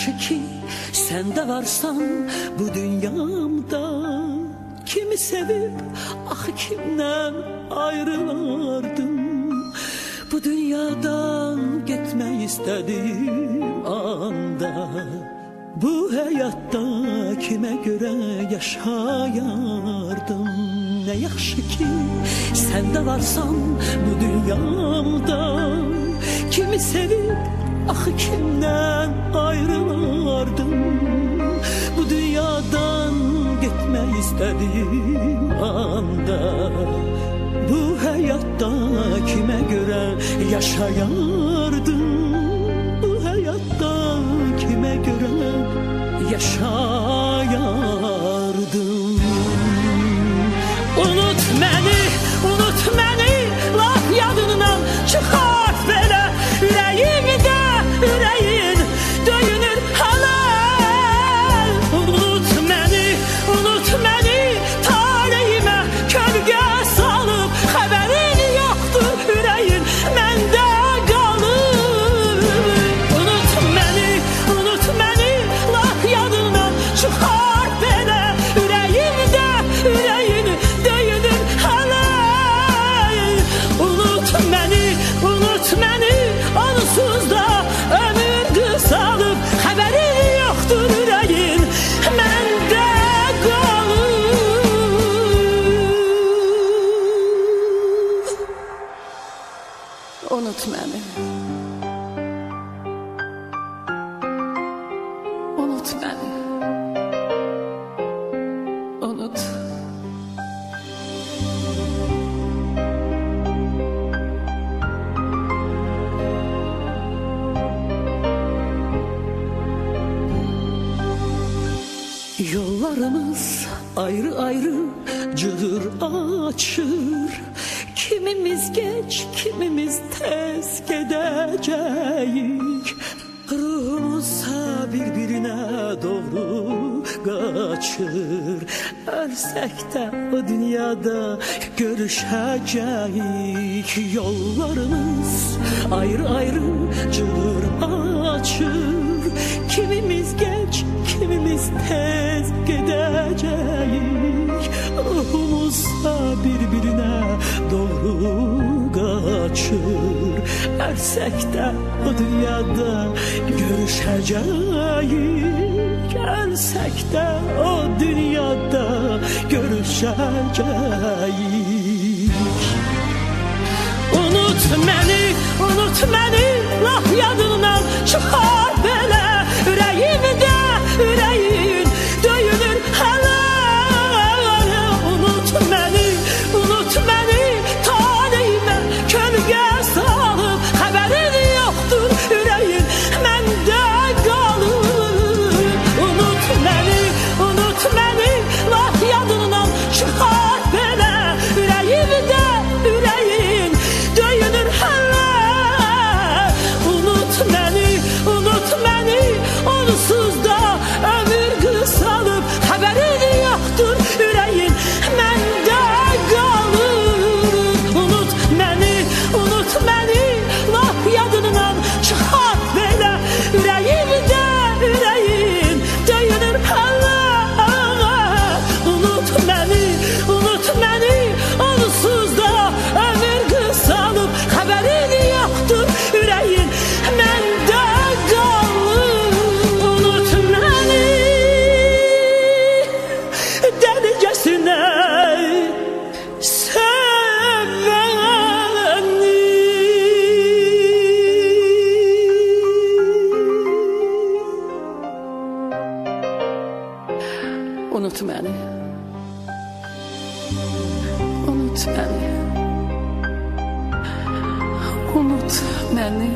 yaxşı ki sən də varsan bu dünyamda. Kimi sevib axı kimdən ayrılardım. Bu dünyadan getmək istədim anda. Bu həyatda kimə görə yaşayardım. Nə yaxşı ki sən də varsan bu dünyamda. Kimi sevib axı kimdən ayrılardım. Bu dünyadan getmək istədim anda. Bu həyatda kimə görə yaşayardım. Bu həyatda kimə görə yaşayardım. Unut məni, laf yadından çıxart belə. Ürəyimdə ürəyin döyünür hələ. Unut məni, taleyimə kölgə salıb. Xəbərin yoxdur ürəyin məndə qalıb. Unut məni, laf yadından çıxart belə. Ürəyimdə ürəyin döyünür hələ. Unut məni, onsuz da ömür qısalıb. Xəbərin yoxdur ürəyin məndə qalıb. Unut məni, unut məni, unut. Yollarımız ayrı cığır açır. Kimimiz geç, kimimiz tez gedəcəyik. Ruhumuzsa bir-birinə doğru qaçır. Ölsək də o dünyada görüşəcəyik. Yollarımız ayrı cığır açır. Kimimiz geç, kimimiz tez gedəcəyik. Ruhumuzsa bir-birinə doğru qaçır. Ölsək də o dünyada görüşəcəyik. Ölsək də o dünyada görüşəcəyik. Unut məni, laf yadından çıxar belə. Ürəyimdə ürəyin döyünür hələ. Unut məni, taleyimə kölgə salıb. Xəbərin yoxdur ürəyin məndə qalıb. Unut məni, laf yadından çıxar belə. Ürəyimdə ürəyin döyünür hələ. Unut məni, onsuz da ömür qısalıb. Xəbərin yoxdur ürəyin məndə qalıb. Unut məni, laf yadından çıxart belə. Ürəyimdə ürəyin döyünür hələ. Unut məni, onsuz da ömür qısalıb. Xəbərin yoxdur ürəyin məndə qalıb. Unut məni, dəlicəsinə sevəni. Unut məni, unut məni, unut məni.